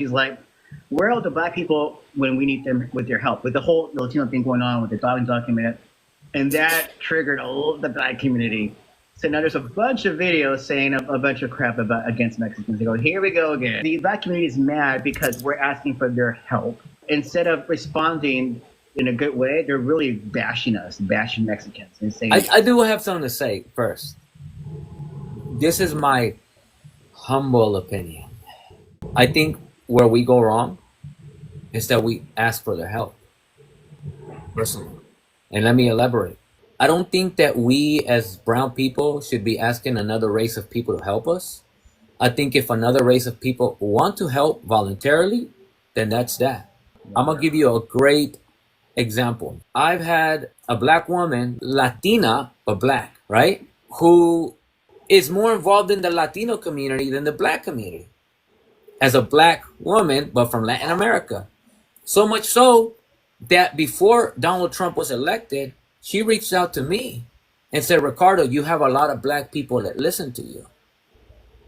She's like, where are the black people when we need them with their help? With the whole Latino thing going on with the dog document, and that triggered all the black community. So now there's a bunch of videos saying a bunch of crap about against Mexicans. They go, here we go again. The black community is mad because we're asking for their help. Instead of responding in a good way, they're really bashing us, bashing Mexicans, and saying, I do have something to say first. This is my humble opinion. I think where we go wrong is that we ask for their help, personally. And let me elaborate. I don't think that we as brown people should be asking another race of people to help us. I think if another race of people want to help voluntarily, then that's that. I'm going to give you a great example. I've had a black woman, Latina, but black, right? Who is more involved in the Latino community than the black community. As a black woman, but from Latin America. So much so that before Donald Trump was elected, she reached out to me and said, Ricardo, you have a lot of black people that listen to you.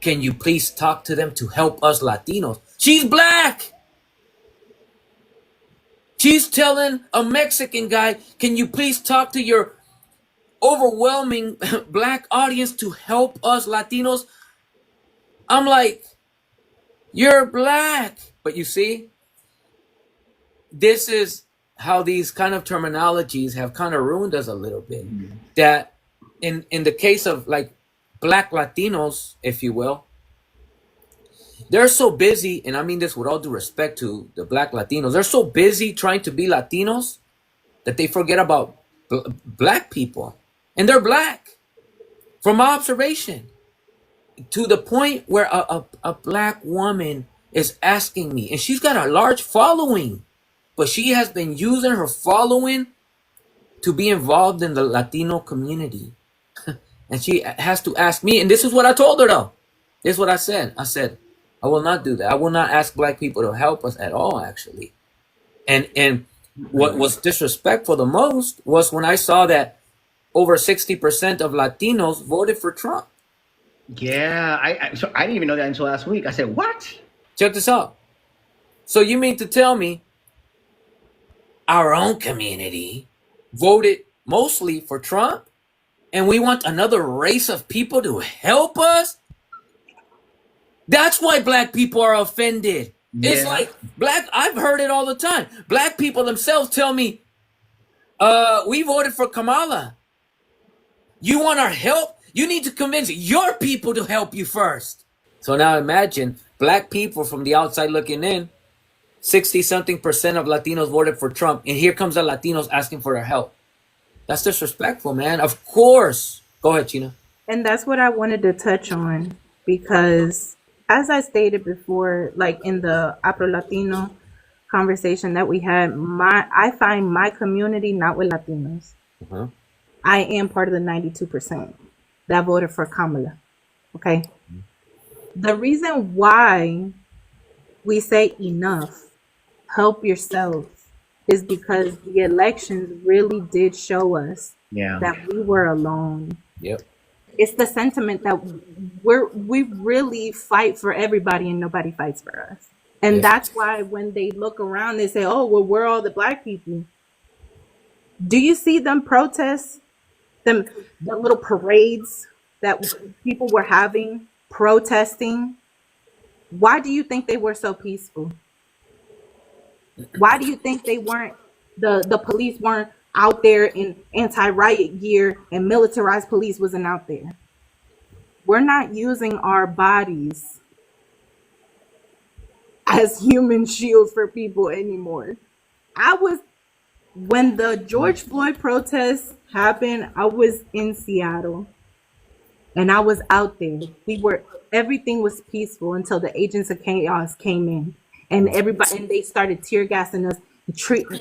Can you please talk to them to help us Latinos? She's black. She's telling a Mexican guy, can you please talk to your overwhelming black audience to help us Latinos? I'm like, you're black. But you see, this is how these kind of terminologies have kind of ruined us a little bit. Mm-hmm. That in the case of like black Latinos, if you will, they're so busy, and I mean this with all due respect to the black Latinos, they're so busy trying to be Latinos that they forget about black people. And they're black, from my observation, to the point where a black woman is asking me, and she's got a large following, but she has been using her following to be involved in the Latino community. And she has to ask me, and this is what I told her though. This is what I said. I said, I will not do that. I will not ask black people to help us at all, actually. And what was disrespectful the most was when I saw that over 60% of Latinos voted for Trump. Yeah, so I didn't even know that until last week. I said, what? Check this out. So you mean to tell me our own community voted mostly for Trump, and we want another race of people to help us? That's why black people are offended. Yeah. It's like I've heard it all the time. Black people themselves tell me, we voted for Kamala. You want our help? You need to convince your people to help you first. So now imagine black people from the outside looking in, 60-something% of Latinos voted for Trump. And here comes the Latinos asking for their help. That's disrespectful, man. Of course. Go ahead, China. And that's what I wanted to touch on, because as I stated before, like in the Afro Latino conversation that we had, I find my community not with Latinos. Uh-huh. I am part of the 92% that voted for Kamala. Okay. Mm-hmm. The reason why we say enough, help yourself, is because the elections really did show us that we were alone. Yep. It's the sentiment that we really fight for everybody and nobody fights for us. And that's why when they look around, they say, oh, well, we're all the black people. Do you see them protest? The little parades that people were having, protesting? Why do you think they were so peaceful? Why do you think they weren't, the police weren't out there in anti-riot gear and militarized police wasn't out there? We're not using our bodies as human shields for people anymore. When the George Floyd protests happened, I was in Seattle and I was out there. Everything was peaceful until the agents of chaos came in, and they started tear gassing us.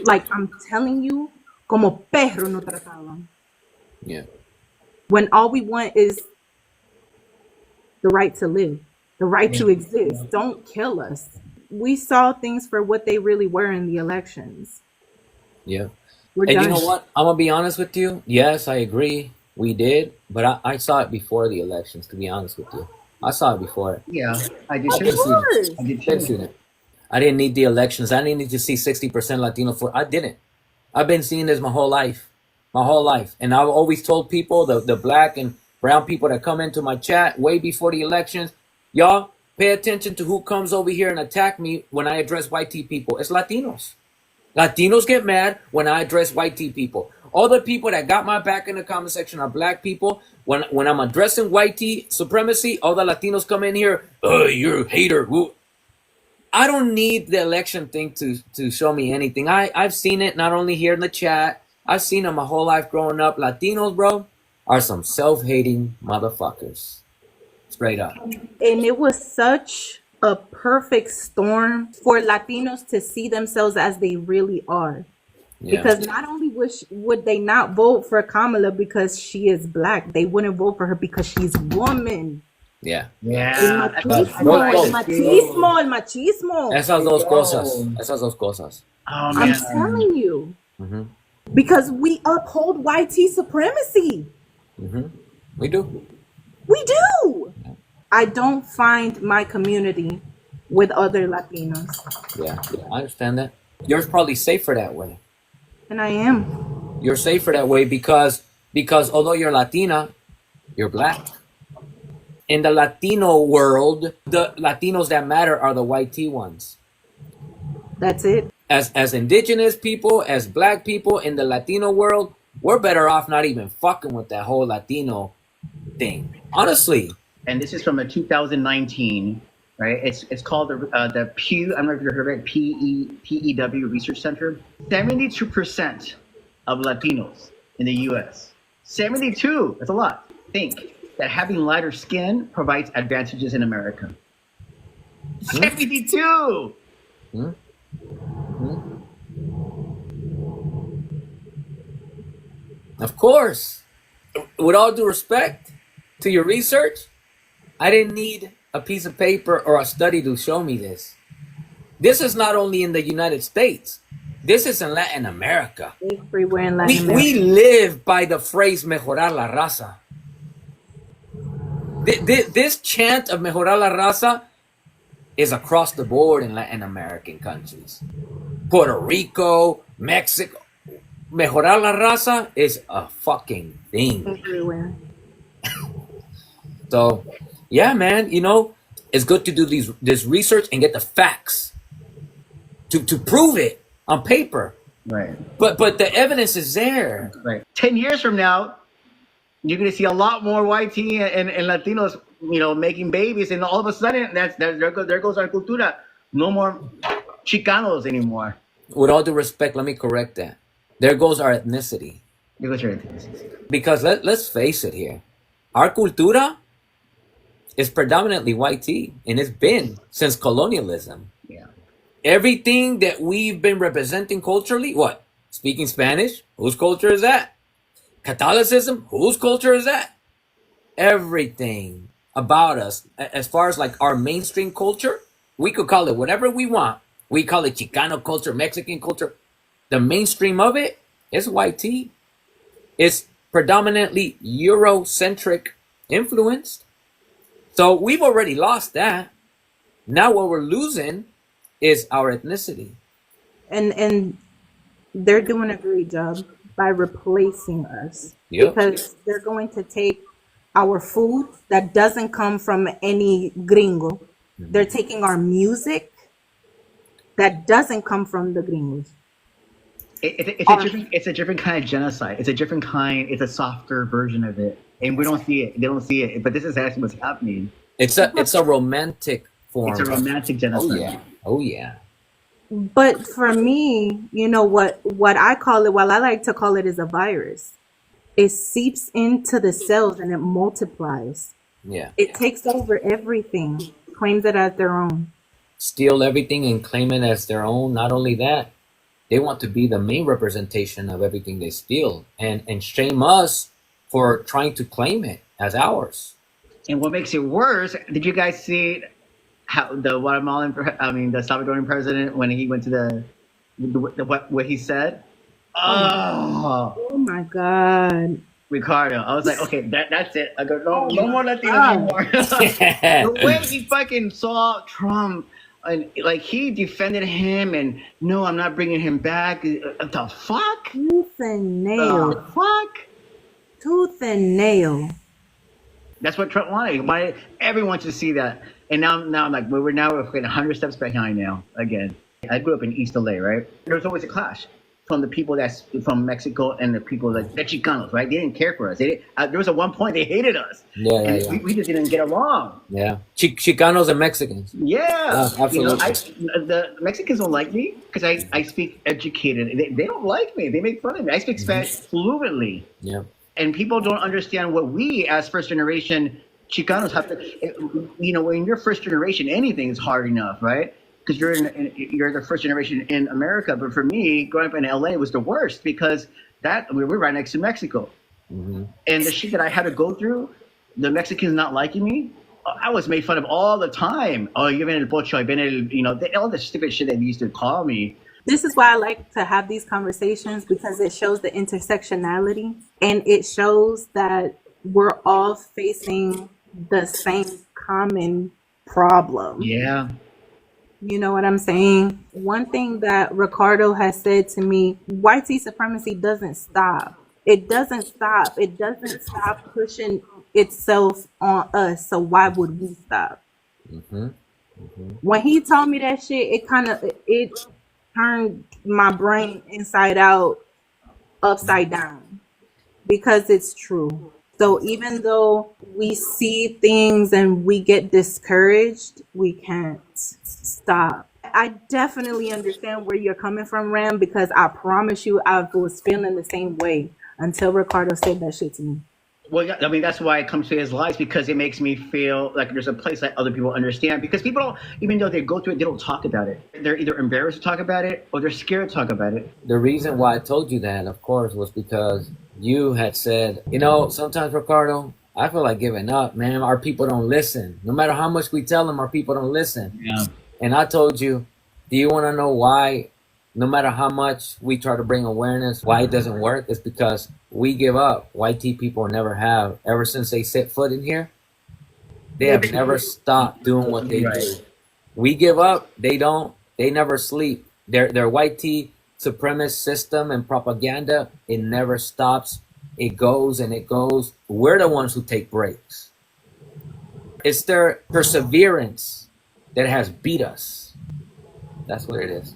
Like I'm telling you, como perro no trataban. Yeah. When all we want is the right to live, the right to exist. Don't kill us. We saw things for what they really were in the elections. Yeah. And you know what? I'm going to be honest with you. Yes, I agree. We did. But I saw it before the elections, to be honest with you. I saw it before it. Yeah, I did too. I did see that. I didn't need the elections. I didn't need to see 60% Latino for. I didn't. I've been seeing this my whole life. My whole life. And I've always told people, the black and brown people that come into my chat way before the elections, y'all pay attention to who comes over here and attack me when I address white tea people. It's Latinos. Latinos get mad when I address white tea people. All the people that got my back in the comment section are black people. When I'm addressing white tea supremacy, all the Latinos come in here, oh, you're a hater. Woo. I don't need the election thing to show me anything. I've seen it not only here in the chat. I've seen it my whole life growing up. Latinos, bro, are some self-hating motherfuckers. Straight up. And it was such a perfect storm for Latinos to see themselves as they really are. Yeah. Because not only would they not vote for Kamala because she is black, they wouldn't vote for her because she's woman. Yeah. Yeah. El machismo. Esas dos cosas. Esas dos cosas. Oh, I'm man. telling you. Mm-hmm. Because we uphold YT supremacy. Mm-hmm. We do. We do. I don't find my community with other Latinos. Yeah, I understand that. You're probably safer that way. And I am. You're safer that way because although you're Latina, you're black. In the Latino world, the Latinos that matter are the white tea ones. That's it. As indigenous people, as black people in the Latino world, we're better off not even fucking with that whole Latino thing. Honestly. And this is from a 2019, right? It's called the Pew. I don't know if you've heard of it. PEW Research Center. 72% of Latinos in the U.S. 72. That's a lot. Think that having lighter skin provides advantages in America. 72. Of course. With all due respect to your research, I didn't need a piece of paper or a study to show me this. This is not only in the United States. This is in Latin America. Everywhere in Latin America. We live by the phrase mejorar la raza. This chant of mejorar la raza is across the board in Latin American countries. Puerto Rico, Mexico. Mejorar la raza is a fucking thing. Everywhere. So, yeah, man, it's good to do this research and get the facts to prove it on paper. Right. But the evidence is there. Right. 10 years from now, you're going to see a lot more YT and Latinos, making babies, and all of a sudden, there goes our cultura. No more Chicanos anymore. With all due respect, let me correct that. There goes our ethnicity. There goes your ethnicity. Because let's face it here. Our cultura is predominantly YT, and it's been since colonialism. Yeah. Everything that we've been representing culturally, what? Speaking Spanish? Whose culture is that? Catholicism? Whose culture is that? Everything about us, as far as like our mainstream culture, we could call it whatever we want. We call it Chicano culture, Mexican culture. The mainstream of it is YT. It's predominantly Eurocentric influenced. So we've already lost that. Now what we're losing is our ethnicity. And they're doing a great job by replacing us. Yep. Because they're going to take our food that doesn't come from any gringo. They're taking our music that doesn't come from the gringos. It's a different kind of genocide. It's a different kind. It's a softer version of it, and we don't see it. They don't see it. But this is actually what's happening. It's a romantic form. It's a romantic genocide. Oh yeah. But for me, what I call it, I like to call it, is a virus. It seeps into the cells and it multiplies. Yeah. It takes over everything, claims it as their own. Steal everything and claim it as their own. Not only that, they want to be the main representation of everything they steal and shame us for trying to claim it as ours. And what makes it worse, did you guys see how the Salvadoran president, when he went to what he said? Oh my God. Ricardo, I was like, okay, that's it. I go, no more Latinos anymore. The way he fucking saw Trump And like he defended him, and no, I'm not bringing him back. The fuck? Tooth and nail. The fuck? Tooth and nail. That's what Trump wanted. Why everyone should see that. And now I'm like, we're 100 steps behind now again. I grew up in East LA, right? There was always a clash from the people that's from Mexico and the people like the Chicanos, right? They didn't care for us. There was at one point they hated us. Yeah, and yeah. we just didn't get along. Yeah. Chicanos and Mexicans. Yeah, absolutely. The Mexicans don't like me because I speak educated. They don't like me. They make fun of me. I speak Spanish fluently. Yeah. And people don't understand what we as first generation Chicanos have to. When you're first generation, anything is hard enough, right? Because you're the first generation in America. But for me, growing up in LA was the worst because we're right next to Mexico, and the shit that I had to go through, the Mexicans not liking me, I was made fun of all the time. Oh, you've been el pocho, I've been all the stupid shit that they used to call me. This is why I like to have these conversations, because it shows the intersectionality and it shows that we're all facing the same common problem. Yeah. You know what I'm saying? One thing that Ricardo has said to me, white supremacy doesn't stop. It doesn't stop. It doesn't stop pushing itself on us. So why would we stop? When he told me that shit, it turned my brain inside out, upside down, because it's true. So even though we see things and we get discouraged, we can't stop. I definitely understand where you're coming from, Ram, because I promise you I was feeling the same way until Ricardo said that shit to me. Well, I mean, that's why I come to his lives, because it makes me feel like there's a place that other people understand. Because people don't, even though they go through it, they don't talk about it. They're either embarrassed to talk about it or they're scared to talk about it. The reason why I told you that, of course, was because you had said, sometimes, Ricardo, I feel like giving up, man. Our people don't listen. No matter how much we tell them, our people don't listen. Yeah. And I told you, do you want to know why? No matter how much we try to bring awareness, why it doesn't work? It's because we give up. White people never have. Ever since they set foot in here, they have never stopped doing what they do. We give up. They don't. They never sleep. Their white supremacist system and propaganda, it never stops. It goes and it goes. We're the ones who take breaks. It's their perseverance that has beat us. That's what it is.